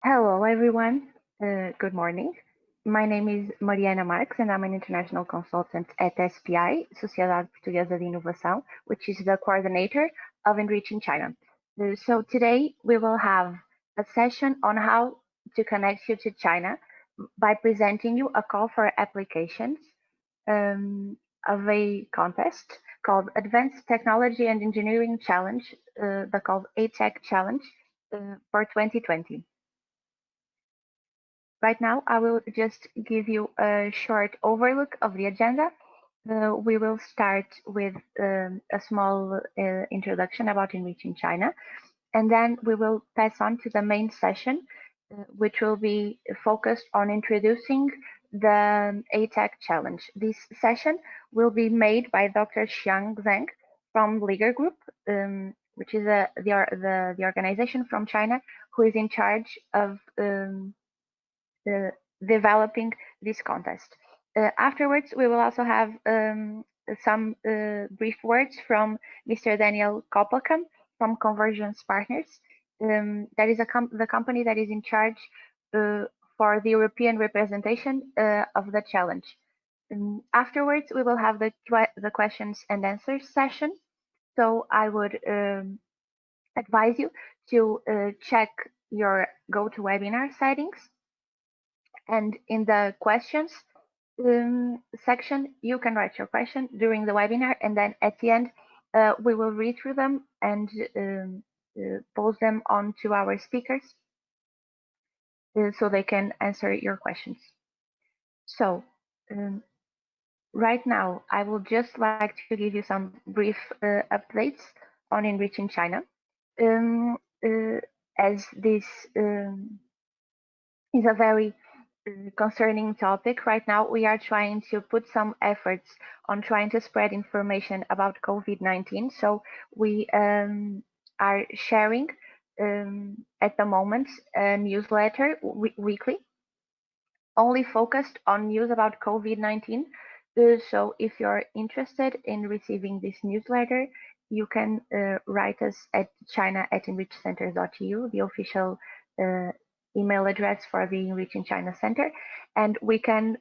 Hello, everyone. Good morning. My name is Mariana Marques, and I'm an international consultant at SPI, Sociedade Portuguesa de Inovação, which is the coordinator of ENRICH in China. So today we will have a session on how to connect you to China by presenting you a call for applications um, of a contest called Advanced Technology and Engineering Challenge, the called A-TEC Challenge for 2020. Right now, I will just give you a short overlook of the agenda. We will start with a small introduction about enriching China, and then we will pass on to the main session, which will be focused on introducing the A-TEC challenge. This session will be made by Dr. Xiang Zheng from Liger Group, which is the organization from China who is in charge of uh, developing this contest. Afterwards, we will also have some brief words from Mr. Daniel Koppelkamp from Convergence Partners. That is the company that is in charge for the European representation of the challenge. Afterwards, we will have the questions and answers session. So I would advise you to check your GoToWebinar settings, and in the questions section, you can write your question during the webinar, and then at the end, we will read through them and pose them on to our speakers so they can answer your questions. So right now, I would just like to give you some brief updates on enriching China. As this is a very concerning topic. Right now, we are trying to put some efforts on trying to spread information about COVID-19. So we are sharing at the moment a newsletter weekly, only focused on news about COVID-19. So if you're interested in receiving this newsletter, you can write us at china@enrichcenter.eu, the official email address for the Enrich in China Center, and we can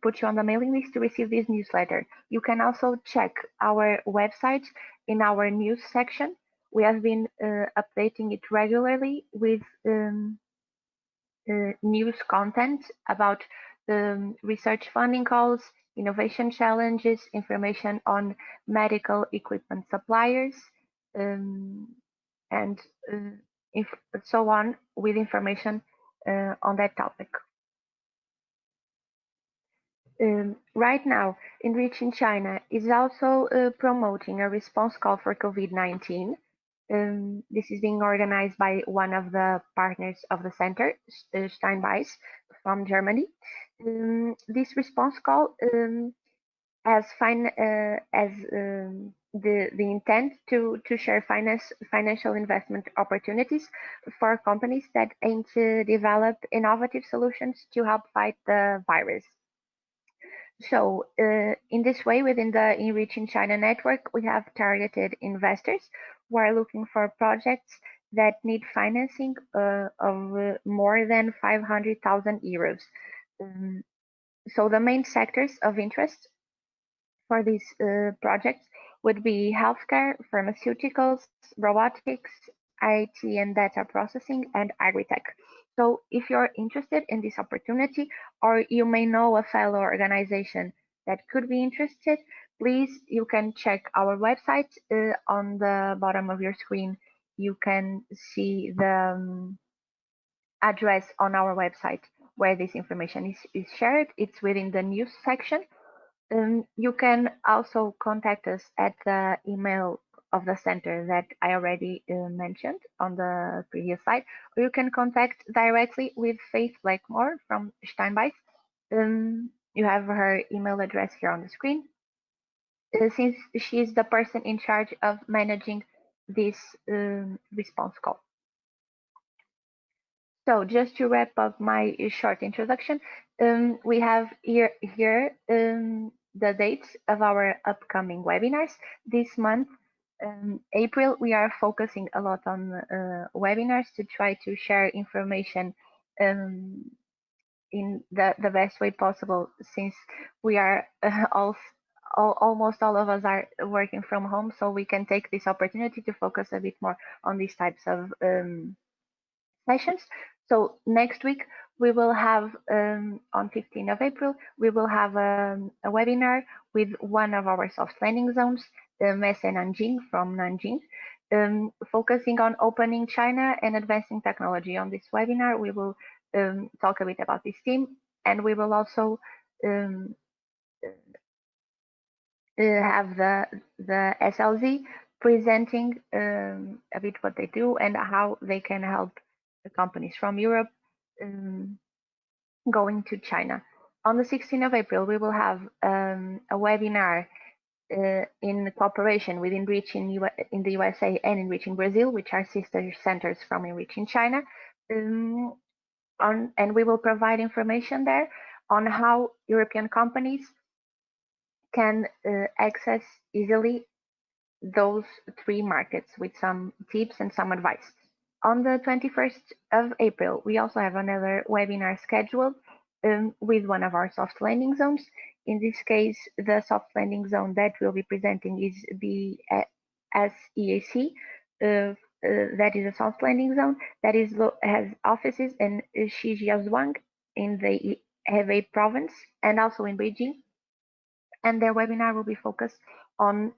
put you on the mailing list to receive this newsletter. You can also check our website in our news section. We have been updating it regularly with news content about research funding calls, innovation challenges, information on medical equipment suppliers, and if, so on, with information on that topic. Right now, Enrich in China is also promoting a response call for COVID-19. This is being organized by one of the partners of the center, Steinbeiß from Germany. This response call has the intent to share financial investment opportunities for companies that aim to develop innovative solutions to help fight the virus. So in this way, within the Enrich in China network, we have targeted investors who are looking for projects that need financing of more than 500,000 euros. So the main sectors of interest for these projects would be healthcare, pharmaceuticals, robotics, IT and data processing, and agri-tech. So if you're interested in this opportunity, or you may know a fellow organization that could be interested, please, you can check our website. On the bottom of your screen, you can see the address on our website where this information is shared. It's within the news section. You can also contact us at the email of the center that I already mentioned on the previous slide, or you can contact directly with Faith Blackmore from Steinbeiß. You have her email address here on the screen, since she is the person in charge of managing this response call. So just to wrap up my short introduction, we have here the dates of our upcoming webinars. This month, April, we are focusing a lot on webinars to try to share information in the best way possible, since we are almost all of us are working from home, so we can take this opportunity to focus a bit more on these types of sessions. So next week we will have on 15th of April we will have a webinar with one of our soft landing zones, Messe Nanjing from Nanjing, focusing on opening China and advancing technology. On this webinar we will talk a bit about this team, and we will also um, have the SLZ presenting a bit what they do and how they can help the companies from Europe going to China. On the 16th of April, we will have a webinar in cooperation with ENRICH in the USA and ENRICH in Brazil, which are sister centers from ENRICH in China. And we will provide information there on how European companies can access easily those three markets with some tips and some advice. On the 21st of April, we also have another webinar scheduled with one of our soft landing zones. In this case, the soft landing zone that we'll be presenting is the SEAC. That is a soft landing zone that has offices in Shijiazhuang in the Hebei province and also in Beijing. And their webinar will be focused on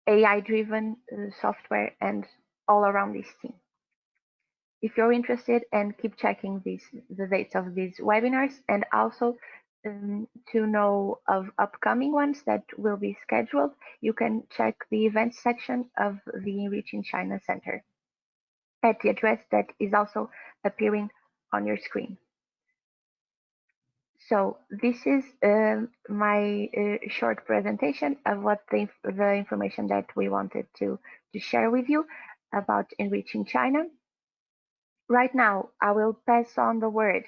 AI-driven software and all around this team. If you're interested, and keep checking the dates of these webinars, and also to know of upcoming ones that will be scheduled, you can check the events section of the ENRICH in China Center at the address that is also appearing on your screen. So this is my short presentation of what the information that we wanted to share with you about enriching China. Right now, I will pass on the word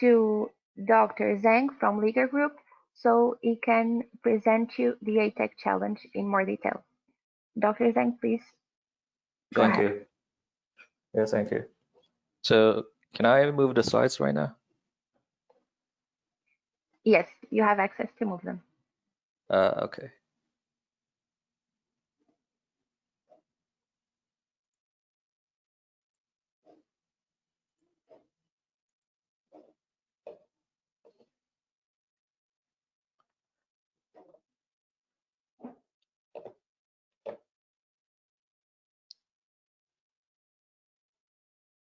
to Dr. Zhang from Liga Group so he can present you the A-TEC challenge in more detail. Dr. Zhang, please go ahead. Thank you. Yeah, thank you. So can I move the slides right now? Yes, you have access to move them. Okay.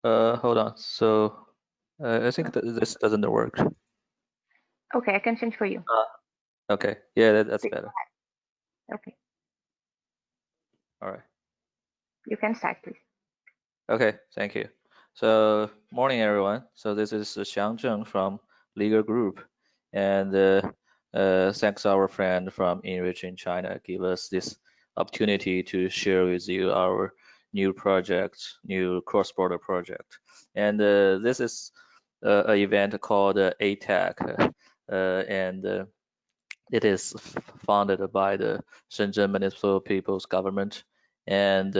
Hold on. So I think that this doesn't work. Okay, I can change for you. Okay. Yeah, that's better. Okay. All right. You can start, please. Okay, thank you. So morning, everyone. So this is Xiang Zheng from Liga Group, and thanks our friend from ENRICH in China give us this opportunity to share with you our new project, new cross-border project. And this is an event called A-TEC, and it is funded by the Shenzhen Municipal People's Government, and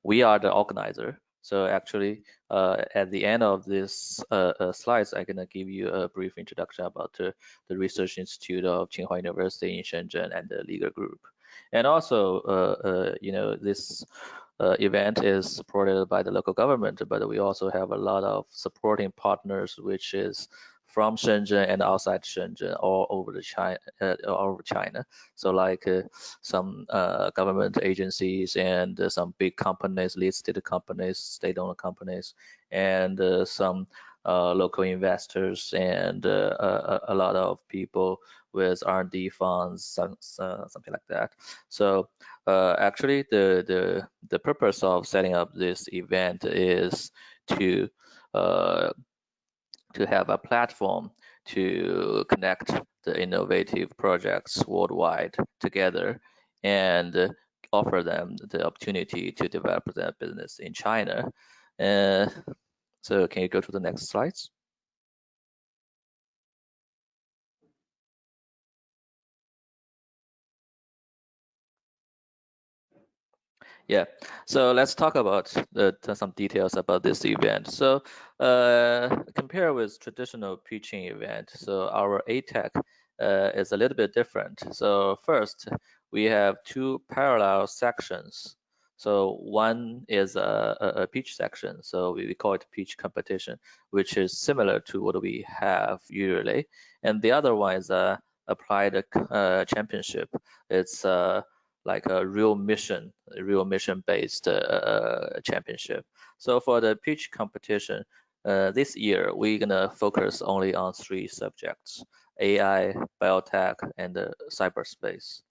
we are the organizer. So actually, at the end of this slides, I'm gonna give you a brief introduction about the Research Institute of Tsinghua University in Shenzhen and the Liga Group. And also, you know, this event is supported by the local government, but we also have a lot of supporting partners, which is from Shenzhen and outside Shenzhen, all over China. So like some government agencies and some big companies, listed companies, state-owned companies, and some local investors, and a lot of people with R&D funds, something like that. So actually, the purpose of setting up this event is to have a platform to connect the innovative projects worldwide together and offer them the opportunity to develop their business in China. So can you go to the next slides? Yeah, so let's talk about some details about this event. So, compare with traditional pitching event, so our A-TEC is a little bit different. So first, we have two parallel sections. So one is a pitch section, so we call it pitch competition, which is similar to what we have usually, and the other one is a applied championship. It's like a real mission based championship. So for the pitch competition, this year we're gonna focus only on three subjects: AI, biotech, and cyberspace.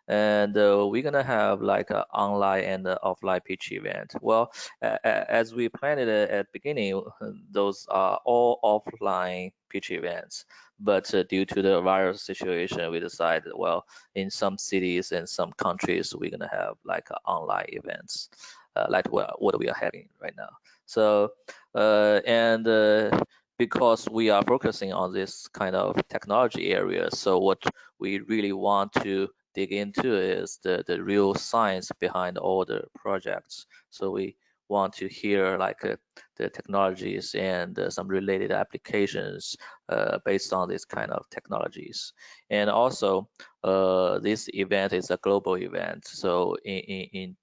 And we're gonna have like an online and offline pitch event. Well, as we planned it at beginning, those are all offline pitch events. But due to the virus situation, we decided, well, in some cities and some countries, we're gonna have like online events, like what we are having right now. So, and because we are focusing on this kind of technology area, so what we really want to dig into is the real science behind all the projects. So we want to hear like the technologies and some related applications based on this kind of technologies. And also, this event is a global event. So in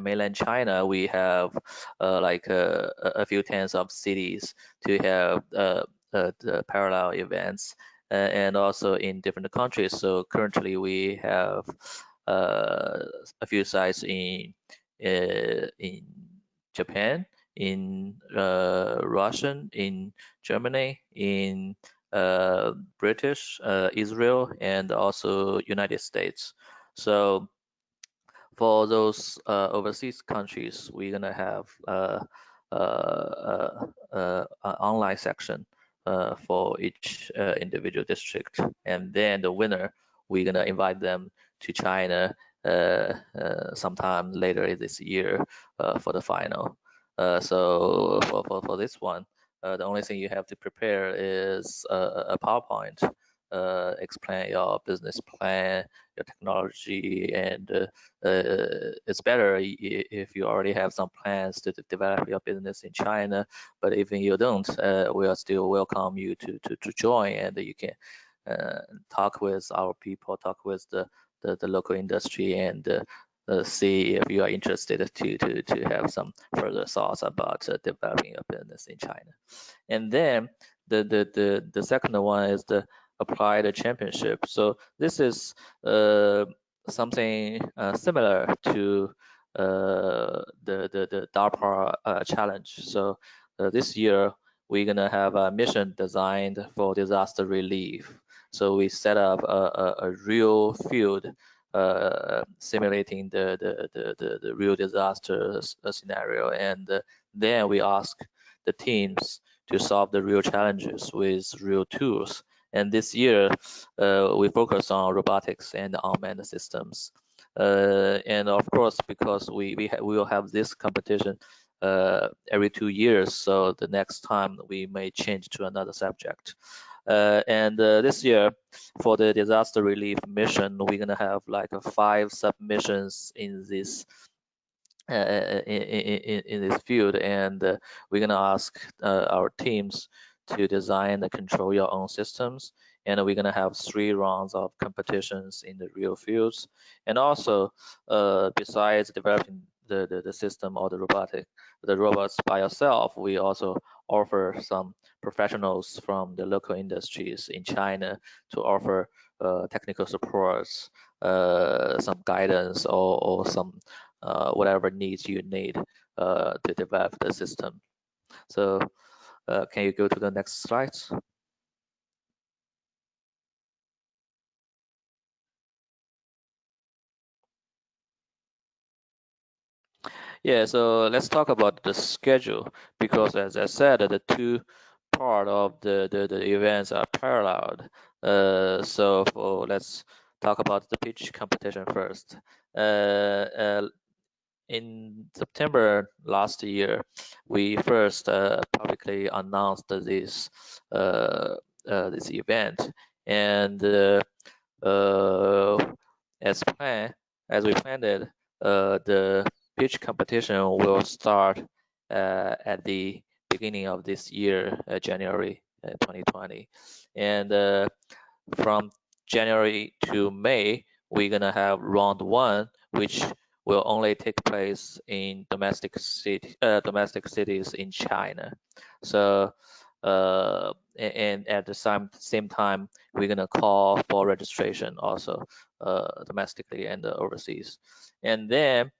mainland China, we have like a few tens of cities to have the parallel events, and also in different countries. So currently we have a few sites in Japan, in Russian, in Germany, in British, Israel, and also United States. So for those overseas countries, we're gonna have an online section for each individual district, and then the winner, we're gonna invite them to China sometime later this year for the final. So for this one, the only thing you have to prepare is a PowerPoint, explain your business plan, your technology, and it's better if you already have some plans to develop your business in China. But if you don't, we'll still welcome you to join, and you can talk with our people, talk with the local industry, and see if you are interested to have some further thoughts about developing your business in China. And then the second one is the applied championship. So this is something similar to the DARPA challenge. So this year we're gonna have a mission designed for disaster relief. So we set up a real field simulating the real disaster scenario, and then we ask the teams to solve the real challenges with real tools. And this year, we focus on robotics and unmanned systems. And of course, because we will have this competition every 2 years, so the next time we may change to another subject. And this year, for the disaster relief mission, we're gonna have like 5 submissions in this in this field, and we're gonna ask our teams to design and control your own systems, and we're gonna have 3 rounds of competitions in the real fields. And also, besides developing the system or the robots by yourself, we also offer some professionals from the local industries in China to offer technical supports, some guidance, or some whatever needs you need to develop the system. So can you go to the next slide? Yeah, so let's talk about the schedule, because as I said, the two part of the events are paralleled. Let's talk about the pitch competition first. In September last year, we first publicly announced this event, and uh, as we planned it, the pitch competition will start at the beginning of this year, January 2020, and from January to May, we're gonna have round one, which will only take place in domestic cities in China. So, and at the same time, we're gonna call for registration also, domestically and overseas. And then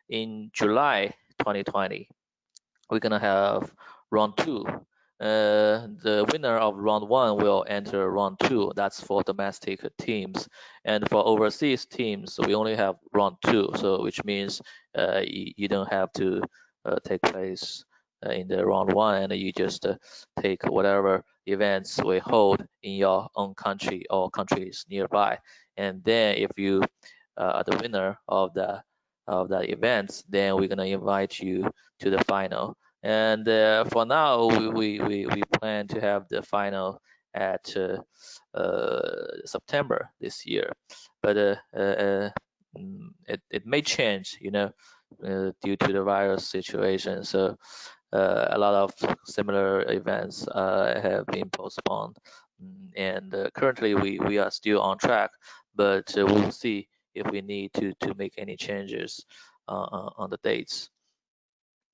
in July 2020, we're gonna have round two. The winner of round one will enter round two. That's for domestic teams, and for overseas teams, we only have round two. So which means you don't have to take place in the round one, and you just take whatever events we hold in your own country or countries nearby. And then if you are the winner of the events, then we're gonna invite you to the final. And for now, we plan to have the final at September this year, but it may change, due to the virus situation. So a lot of similar events have been postponed. And currently we are still on track, but we'll see if we need to make any changes on the dates.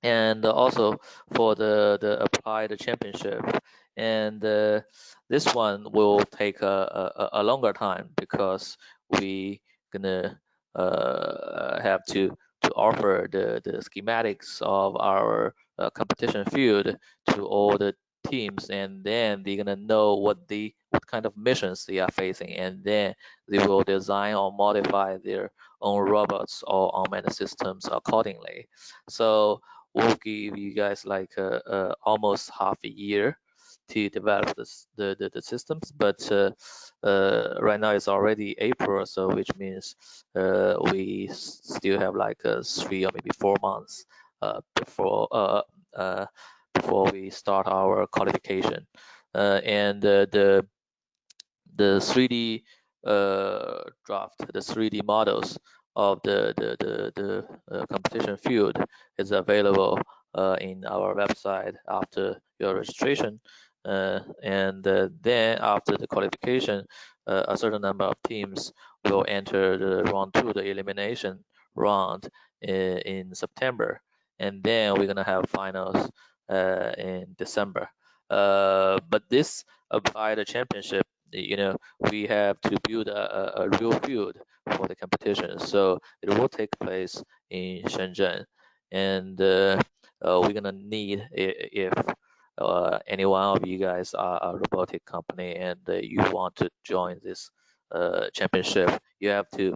And also for the applied championship, and this one will take a longer time because we gonna have to offer the schematics of our competition field to all the teams, and then they're gonna know what kind of missions they are facing, and then they will design or modify their own robots or unmanned systems accordingly. So we'll give you guys like almost half a year to develop the systems, but right now it's already April, so which means we still have like 3 or maybe 4 months uh, before we start our qualification. And the 3D draft, the 3D models of the competition field is available in our website after your registration. And then after the qualification, a certain number of teams will enter the round two, the elimination round in September. And then we're gonna have finals in December. But this applied championship, we have to build a real field for the competition. So it will take place in Shenzhen, and we're gonna need, if any one of you guys are a robotic company and you want to join this championship, you have to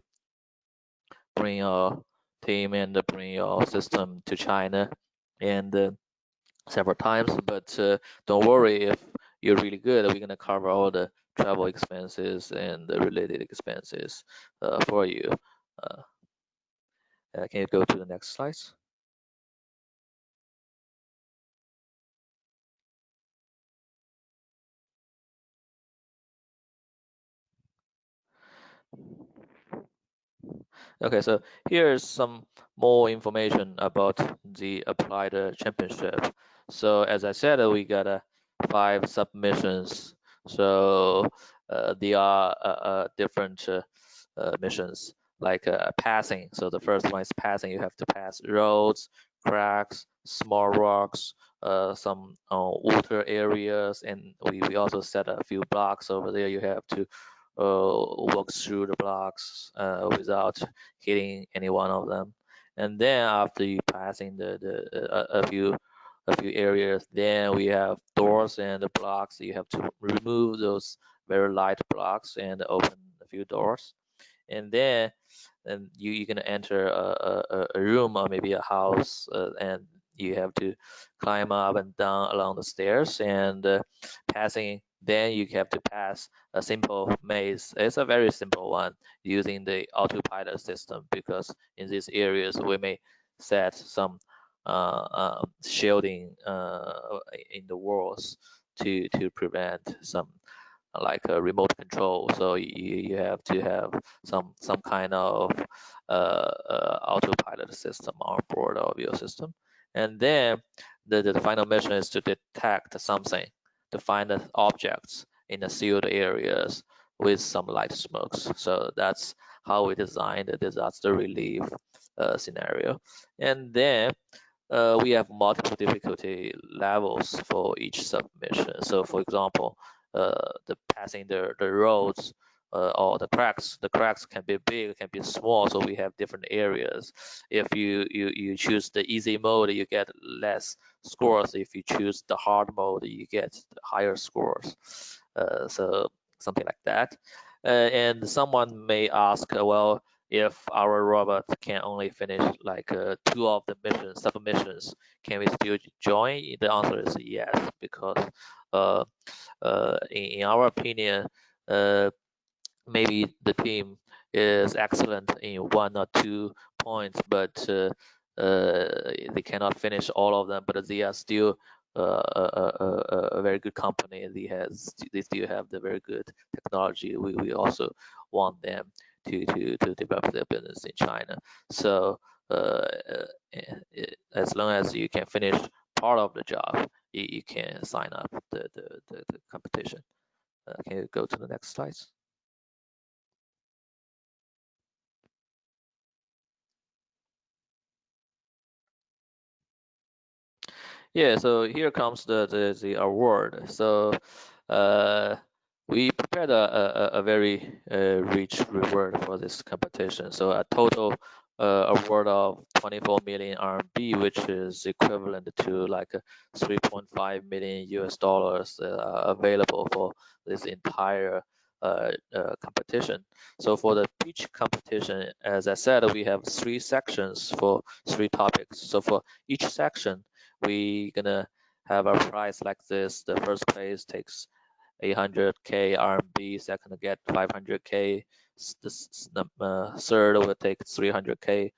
bring your team and bring your system to China, and several times. But don't worry, if you're really good, we're gonna cover all the travel expenses and the related expenses for you. Uh, can you go to the next slide? Okay, so here's some more information about the applied championship. So as I said, we got 5 submissions. So they are different missions, like passing. So the first one is passing. You have to pass roads, cracks, small rocks, some water areas, and we also set a few blocks over there. You have to walk through the blocks without hitting any one of them. And then after you passing a few areas, then we have doors and the blocks. You have to remove those very light blocks and open a few doors. And then you're gonna enter a room or maybe a house, and you have to climb up and down along the stairs, and passing. Then you have to pass a simple maze. It's a very simple one using the autopilot system, because in these areas we may set some shielding in the walls to prevent some like a remote control. So you have to have some kind of autopilot system on board of your system. And then the final mission is to detect something, to find the objects in the sealed areas with some light smokes. So that's how we designed the disaster relief scenario. And then we have multiple difficulty levels for each submission. So for example, the passing the roads or the cracks can be big, can be small. So we have different areas. If you choose the easy mode, you get less scores. If you choose the hard mode, you get higher scores. So something like that. And someone may ask, well, if our robot can only finish like two of the missions, submissions, can we still join? The answer is yes, because uh, in our opinion, uh, maybe the team is excellent in one or 2 points, but they cannot finish all of them. But they are still a very good company. They still have the very good technology. We also want them to develop their business in China. So as long as you can finish part of the job, you can sign up the competition. Can you go to the next slide? Yeah, so here comes the award. So uh, we prepared a very rich reward for this competition. So a total award of 24 million RMB, which is equivalent to like 3.5 million US dollars available for this entire competition. So for the pitch competition, as I said, we have 3 sections for 3 topics. So for each section, we gonna have a prize like this. The first place takes 800k RMB, second get 500k, third will take 300k,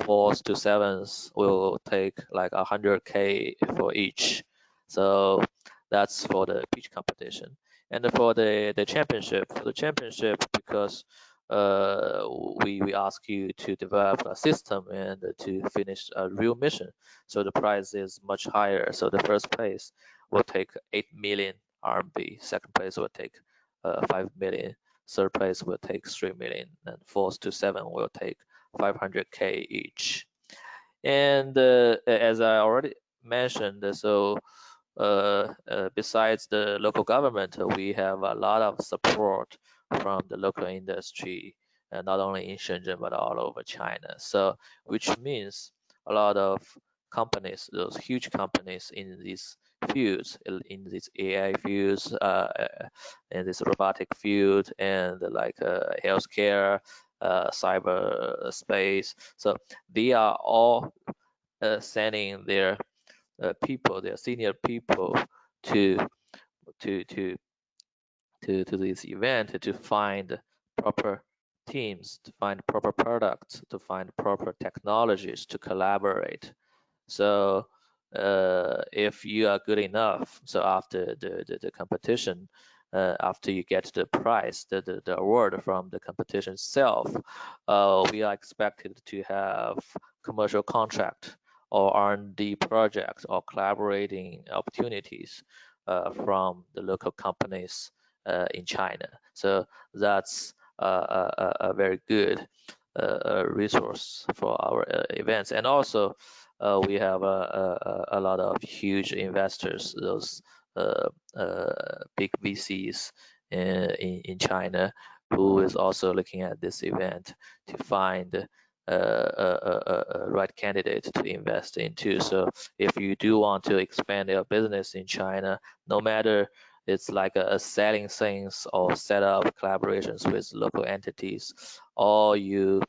fourth to seventh will take like 100k for each. So that's for the pitch competition. And for the championship, because uh, we ask you to develop a system and to finish a real mission. So the prize is much higher. So the first place will take 8 million RMB. Second place will take 5 million. Third place will take 3 million. And fourth to seven will take 500k each. And as I already mentioned, so besides the local government, we have a lot of support from the local industry, not only in Shenzhen but all over China. So, which means a lot of companies, those huge companies in these fields, in these AI fields, in this robotic field, and like healthcare, cyber space. So they are all sending their people, their senior people, to to to to this event to find proper teams, to find proper products, to find proper technologies to collaborate. So if you are good enough, so after the competition, after you get the prize, the award from the competition itself, we are expected to have commercial contract or R&D projects or collaborating opportunities from the local companies in China. So that's a very good resource for our events. And also we have a lot of huge investors, those big VCs in China, who is also looking at this event to find a right candidate to invest into. So if you do want to expand your business in China, no matter it's like selling things or set up collaborations with local entities, or you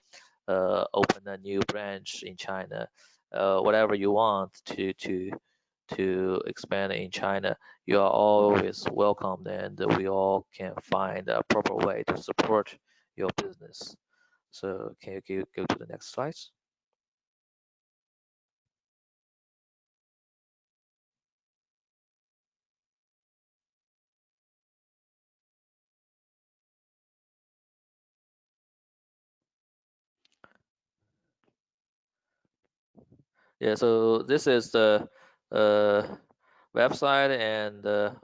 open a new branch in China, whatever you want to expand in China, you are always welcome, and we all can find a proper way to support your business. So can you go to the next slide? Yeah, so this is the uh, website and the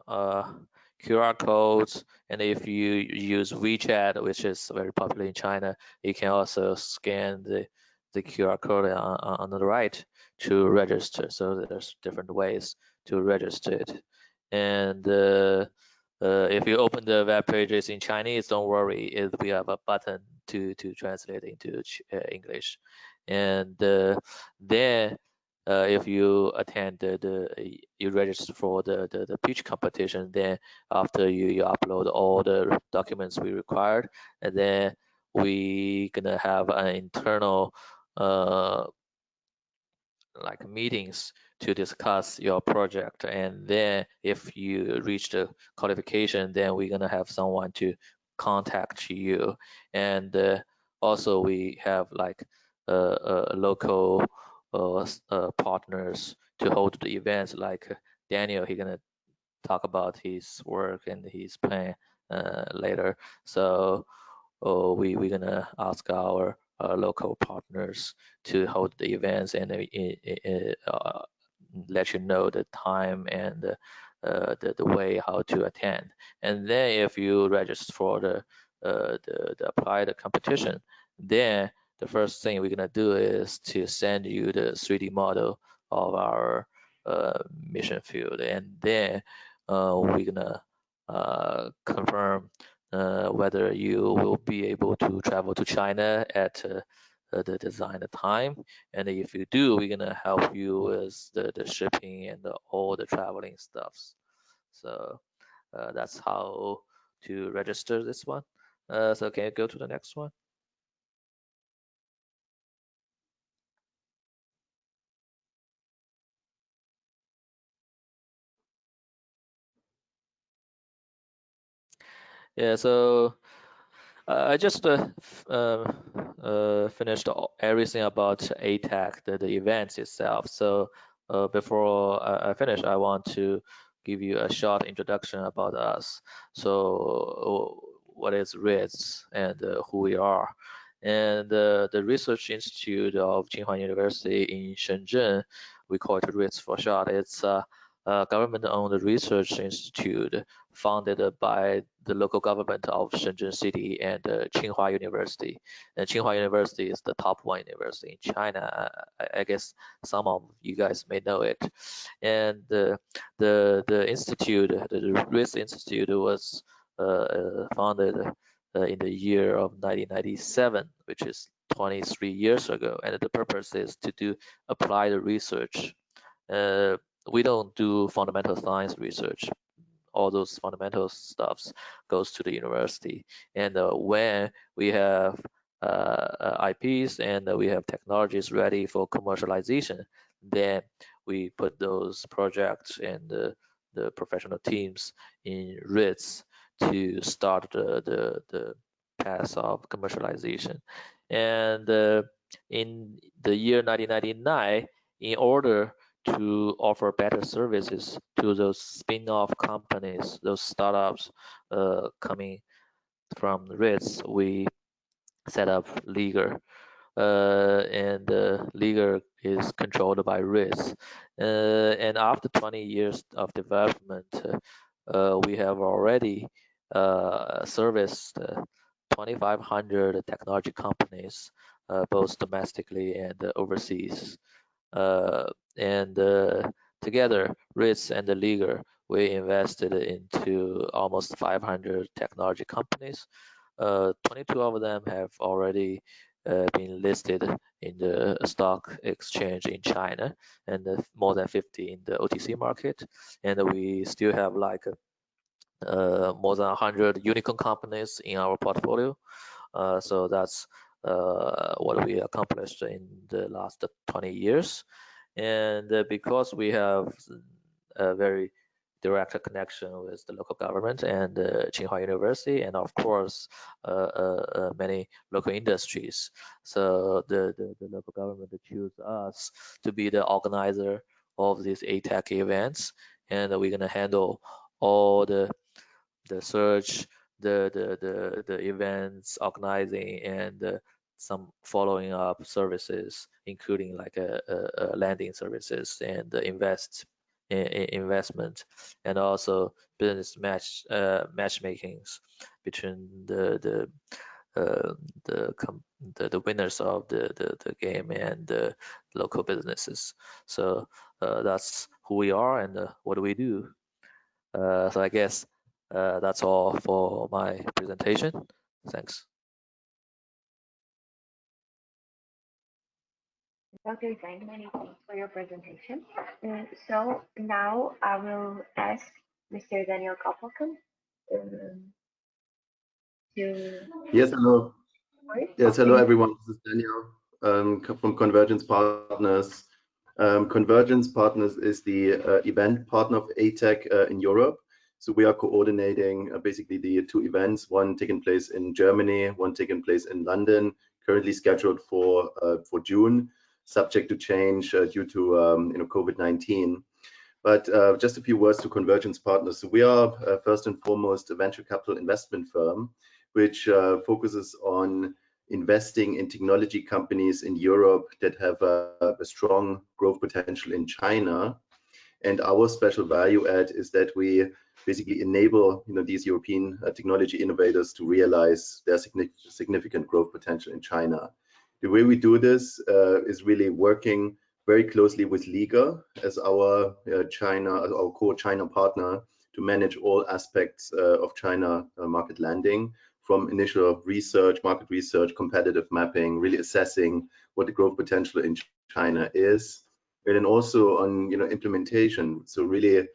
QR codes. And if you use WeChat, which is very popular in China, you can also scan the QR code on the right to register. So there's different ways to register it. And if you open the web pages in Chinese, don't worry, we have a button to translate into English. And then if you attend you register for the pitch competition, then after you upload all the documents we required, and then we gonna have an internal uh, like meetings to discuss your project. And then if you reach the qualification, then we're gonna have someone to contact you. And also we have like local partners to hold the events, like Daniel, he gonna talk about his work and his plan later. So we're gonna ask our local partners to hold the events and let you know the time and the way how to attend. And then if you register for the apply the competition, then the first thing we're gonna do is to send you the 3D model of our mission field, and then we're gonna confirm whether you will be able to travel to China at the design time. And if you do, we're gonna help you with the shipping and all the traveling stuffs. So that's how to register this one. So can you go to the next one? Yeah, so I just finished everything about A-TEC, the events itself. So before I finish, I want to give you a short introduction about us. So what is RITS and who we are. And the Research Institute of Tsinghua University in Shenzhen, we call it RITS for short. It's a government-owned research institute founded by the local government of Shenzhen City and Tsinghua University. And Tsinghua University is the top one university in China. I guess some of you guys may know it. And the institute, the RIS Institute, was founded in the year of 1997, which is 23 years ago. And the purpose is to do applied research. Uh, we don't do fundamental science research. All those fundamental stuffs goes to the university. And when we have IPs and we have technologies ready for commercialization, then we put those projects and the professional teams in RITS to start the path of commercialization. And in the year 1999, in order to offer better services to those spin-off companies, those startups coming from RITS, we set up Liger. And Liger is controlled by RITS. And after 20 years of development, we have already serviced 2,500 technology companies, both domestically and overseas. Uh, and together, Ritz and the Liger, we invested into almost 500 technology companies. 22 of them have already been listed in the stock exchange in China, and more than 50 in the OTC market. And we still have like more than 100 unicorn companies in our portfolio. So that's what we accomplished in the last 20 years. And because we have a very direct connection with the local government and Tsinghua University, and of course many local industries. So the local government choose us to be the organizer of these A-TEC events, and we're gonna handle all the search, the events organizing, and some following up services, including like a lending services and the investment, and also business matchmakings between uh, the winners of the game and the local businesses. So that's who we are and what do we do. So I guess that's all for my presentation. Thanks. Dr. Zhang, many thanks for your presentation. So now I will ask Mr. Daniel Koppelkamp um, to Yes, hello. work. Yes, hello everyone. This is Daniel from Convergence Partners. Convergence Partners is the event partner of A-TEC in Europe. So we are coordinating basically the two events, one taking place in Germany, one taking place in London, currently scheduled for June, subject to change due to COVID-19. But just a few words to Convergence Partners. So we are first and foremost a venture capital investment firm, which focuses on investing in technology companies in Europe that have a strong growth potential in China. And our special value add is that we basically enable these European technology innovators to realize their significant growth potential in China. The way we do this is really working very closely with Liga as our our core China partner to manage all aspects of China market landing, from initial research, market research, competitive mapping, really assessing what the growth potential in China is, and then also on implementation. So really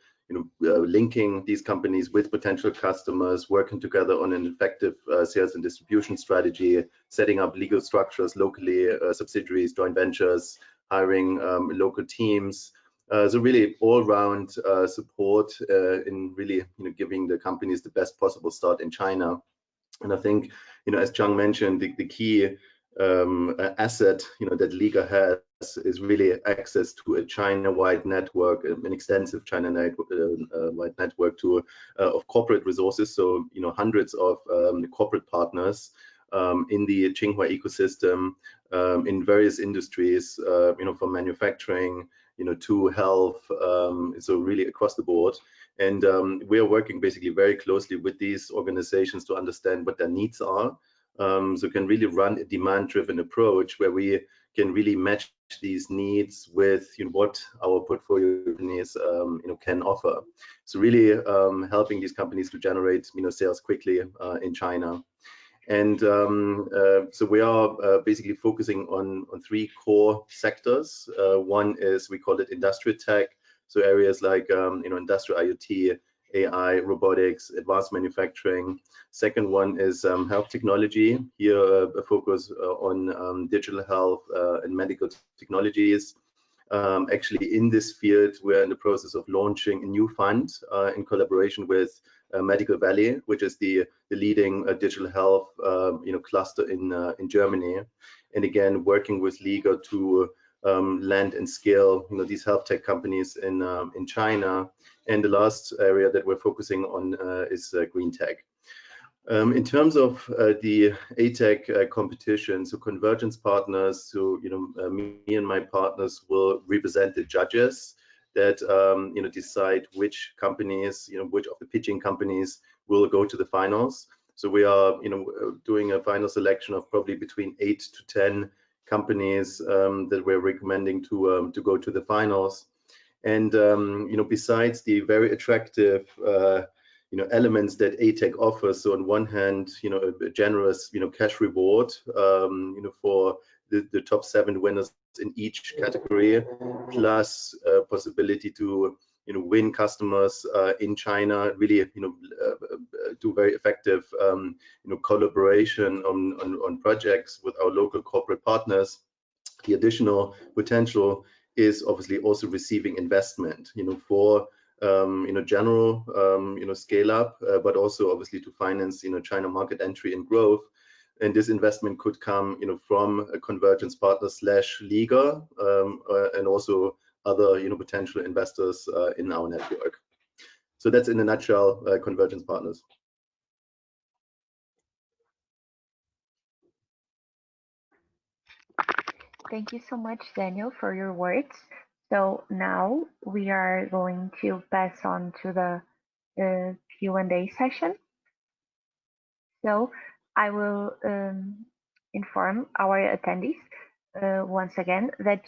linking these companies with potential customers, working together on an effective sales and distribution strategy, setting up legal structures locally, subsidiaries, joint ventures, hiring local teams. So really all-round support in really giving the companies the best possible start in China. And I think, as Chang mentioned, the key asset that Liga has is really access to a China-wide network, an extensive China-wide network of corporate resources. So hundreds of corporate partners in the Tsinghua ecosystem in various industries, from manufacturing to health, so really across the board. And we are working basically very closely with these organizations to understand what their needs are. So can really run a demand-driven approach where we can really match these needs with what our portfolio companies can offer. So really helping these companies to generate sales quickly in China. And so we are basically focusing on three core sectors. One is, we call it industrial tech, so areas like industrial IoT, AI, robotics, advanced manufacturing. Second one is health technology. Here a focus on digital health and medical technologies. Actually, in this field, we're in the process of launching a new fund in collaboration with Medical Valley, which is the leading digital health cluster in Germany. And again, working with Liga to land and scale these health tech companies in China. And the last area that we're focusing on is green tech. In terms of the A-TEC competition, so Convergence Partners, so me and my partners will represent the judges that decide which companies, which of the pitching companies will go to the finals. So we are doing a final selection of probably between 8 to 10 companies that we're recommending to go to the finals. And besides the very attractive elements that A-TEC offers. So on one hand, a generous, cash reward, for the top 7 winners in each category, plus possibility to, win customers in China, really, do very effective, collaboration on projects with our local corporate partners. The additional potential is obviously also receiving investment, for general scale up, but also obviously to finance China market entry and growth. And this investment could come from a Convergence partner / Liga, and also other potential investors in our network. So that's in a nutshell Convergence Partners. Thank you so much, Daniel, for your words. So now we are going to pass on to the Q&A session. So I will inform our attendees once again that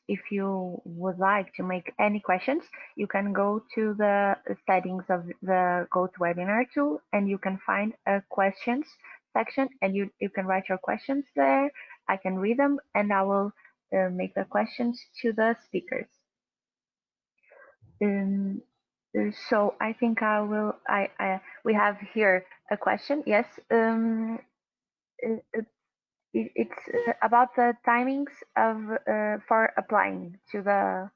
if you would like to make any questions, you can go to the settings of the GoToWebinar tool and you can find a questions section and you can write your questions there. I can read them and I will make the questions to the speakers. So I think we have here a question. Yes, it's about the timings of for applying to the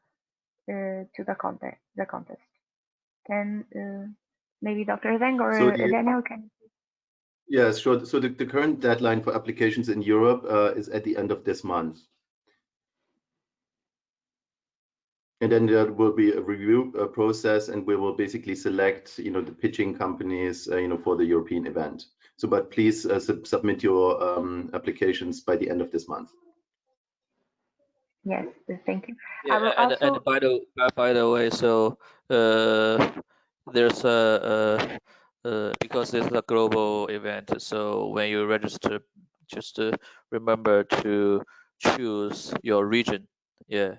contest. Can maybe Dr. Zeng or So Daniel can? Yes, sure. So the current deadline for applications in Europe is at the end of this month. And then there will be a review process, and we will basically select, the pitching companies, for the European event. So, but please submit your applications by the end of this month. Yes, thank you. Yeah, I will and also. by the way, so there's because it's a global event, so when you register, just remember to choose your region. Yeah,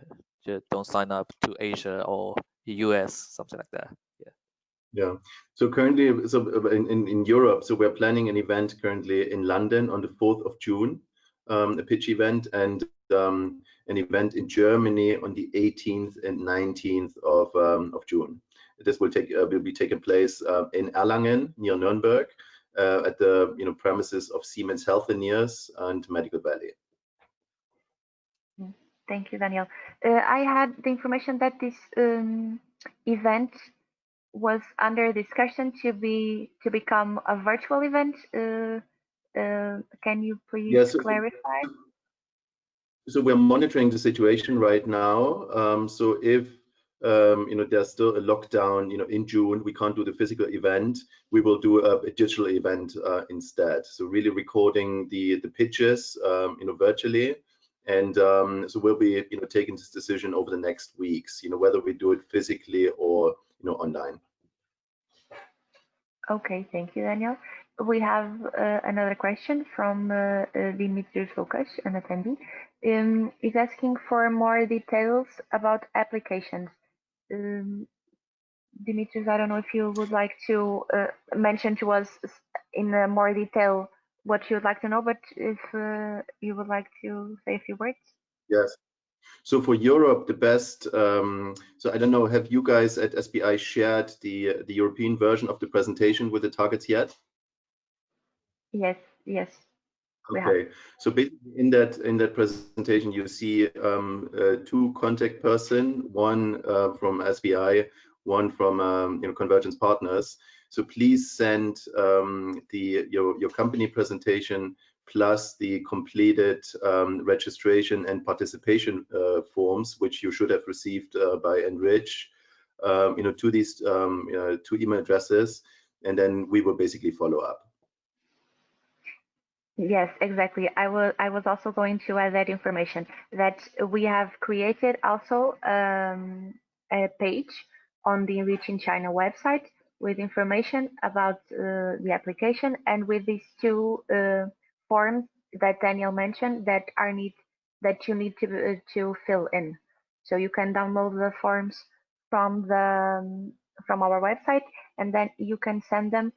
just don't sign up to Asia or US, something like that. Yeah. Yeah. So currently, so in Europe, so we're planning an event currently in London on the 4th of June, a pitch event, and an event in Germany on the 18th and 19th of June. This will be taking place in Erlangen near Nuremberg, at the premises of Siemens Healthineers and Medical Valley. Thank you, Daniel. I had the information that this event was under discussion to become a virtual event. Can you please clarify? So we're monitoring the situation right now. So if there's still a lockdown, in June, we can't do the physical event. We will do a digital event instead. So really recording the pitches, virtually, and so we'll be taking this decision over the next weeks. Whether we do it physically or online. Okay, thank you, Daniel. We have another question from Dimitrios Lukas, an attendee. He's asking for more details about applications. Dimitrios, I don't know if you would like to mention to us in more detail what you would like to know, but if you would like to say a few words. Yes. So for Europe, the best, so I don't know, have you guys at SBI shared the European version of the presentation with the targets yet? Yes, yes. Okay, so basically in that presentation, you see two contact person, one from SBI, one from Convergence Partners. So please send your company presentation plus the completed registration and participation forms, which you should have received by ENRICH, to these two email addresses, and then we will basically follow up. Yes, exactly. I was also going to add that information that we have created also a page on the ENRICH in China website with information about the application and with these two forms that Daniel mentioned that you need to fill in. So you can download the forms from our website and then you can send them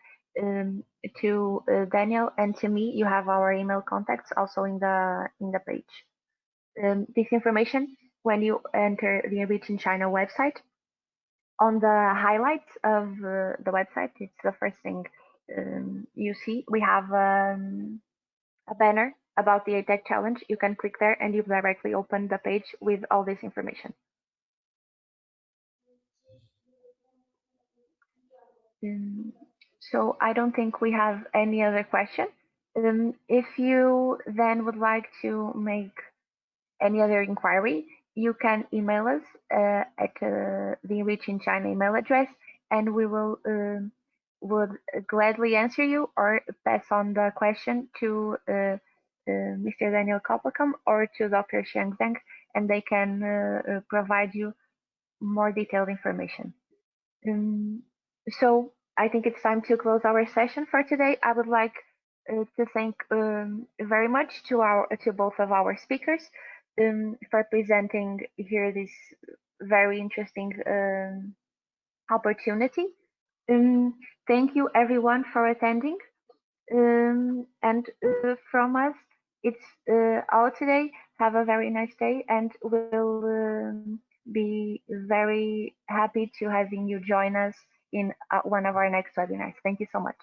to Daniel and to me. You have our email contacts also in the page. This information, when you enter the ENRICH in China website, on the highlights of the website, it's the first thing you see. We have a banner about the A-TEC challenge. You can click there and you directly open the page with all this information. So I don't think we have any other question. If you then would like to make any other inquiry, you can email us at the ENRICH in China email address, and we would gladly answer you or pass on the question to Mr. Daniel Koppelkamp or to Dr. Xiang Zhang, and they can provide you more detailed information. So I think it's time to close our session for today. I would like to thank very much to both of our speakers for presenting here this very interesting opportunity. Thank you everyone for attending. And from us, it's all today. Have a very nice day, and we'll be very happy to having you join us in one of our next webinars. Thank you so much.